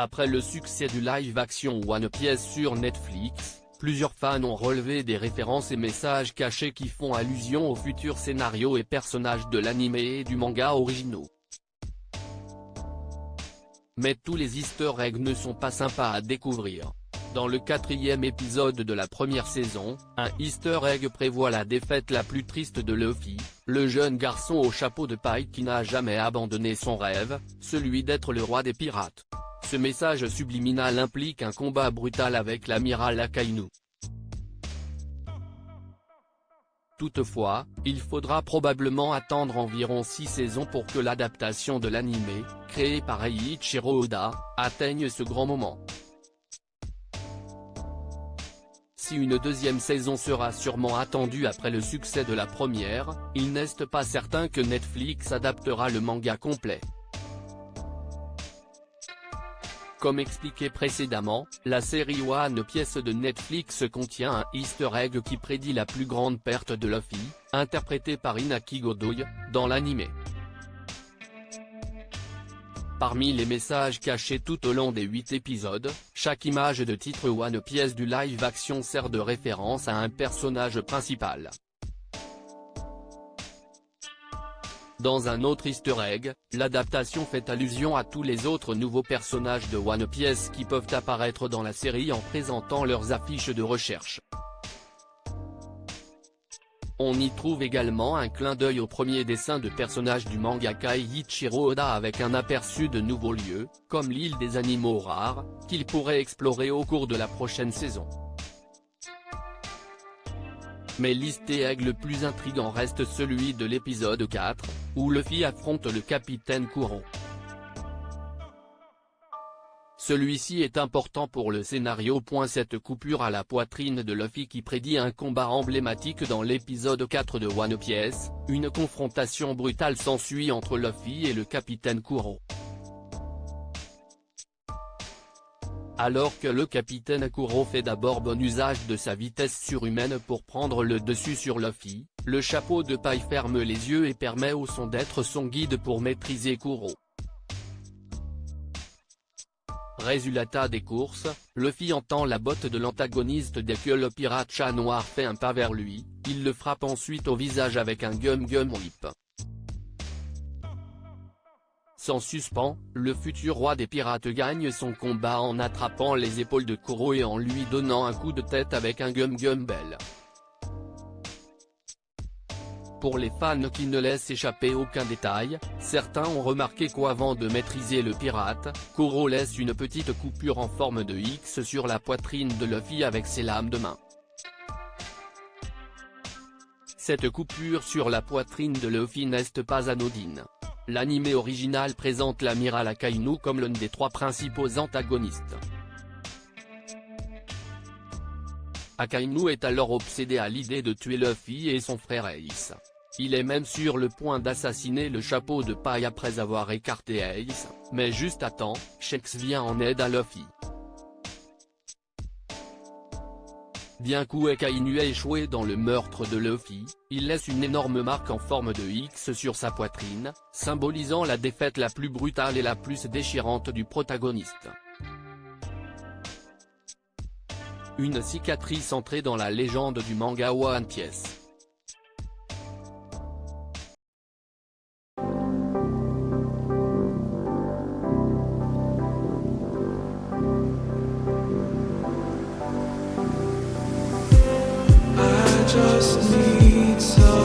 Après le succès du live-action One Piece sur Netflix, plusieurs fans ont relevé des références et messages cachés qui font allusion aux futurs scénarios et personnages de l'anime et du manga originaux. Mais tous les easter eggs ne sont pas sympas à découvrir. Dans le 4e épisode de la première saison, un easter egg prévoit la défaite la plus triste de Luffy, le jeune garçon au chapeau de paille qui n'a jamais abandonné son rêve, celui d'être le roi des pirates. Ce message subliminal implique un combat brutal avec l'amiral Akainu. Toutefois, il faudra probablement attendre environ 6 saisons pour que l'adaptation de l'anime, créée par Eiichiro Oda, atteigne ce grand moment. Si une deuxième saison sera sûrement attendue après le succès de la première, il n'est pas certain que Netflix adaptera le manga complet. Comme expliqué précédemment, la série One Piece de Netflix contient un easter egg qui prédit la plus grande perte de Luffy, interprété par Inaki Godoy, dans l'anime. Parmi les messages cachés tout au long des 8 épisodes, chaque image de titre One Piece du live-action sert de référence à un personnage principal. Dans un autre easter egg, l'adaptation fait allusion à tous les autres nouveaux personnages de One Piece qui peuvent apparaître dans la série en présentant leurs affiches de recherche. On y trouve également un clin d'œil au premier dessin de personnages du mangaka Eiichiro Oda avec un aperçu de nouveaux lieux, comme l'île des animaux rares, qu'il pourrait explorer au cours de la prochaine saison. Mais l'easter egg le plus intriguant reste celui de l'épisode 4, où Luffy affronte le capitaine Kuro. Celui-ci est important pour le scénario. Cette coupure à la poitrine de Luffy qui prédit un combat emblématique dans l'épisode 4 de One Piece, une confrontation brutale s'ensuit entre Luffy et le capitaine Kuro. Alors que le capitaine Kuro fait d'abord bon usage de sa vitesse surhumaine pour prendre le dessus sur Luffy, le chapeau de paille ferme les yeux et permet au son d'être son guide pour maîtriser Kuro. Résultat des courses, Luffy entend la botte de l'antagoniste dès que le pirate chat noir fait un pas vers lui, il le frappe ensuite au visage avec un Gum Gum Whip. Sans suspens, le futur roi des pirates gagne son combat en attrapant les épaules de Kuro et en lui donnant un coup de tête avec un Gum Gum Bell. Pour les fans qui ne laissent échapper aucun détail, certains ont remarqué qu'avant de maîtriser le pirate, Kuro laisse une petite coupure en forme de X sur la poitrine de Luffy avec ses lames de main. Cette coupure sur la poitrine de Luffy n'est pas anodine. L'anime original présente l'amiral Akainu comme l'un des 3 principaux antagonistes. Akainu est alors obsédé à l'idée de tuer Luffy et son frère Ace. Il est même sur le point d'assassiner le chapeau de paille après avoir écarté Ace, mais juste à temps, Shanks vient en aide à Luffy. Bien qu'Akainu ait échoué dans le meurtre de Luffy, il laisse une énorme marque en forme de X sur sa poitrine, symbolisant la défaite la plus brutale et la plus déchirante du protagoniste. Une cicatrice entrée dans la légende du manga One Piece. Just need some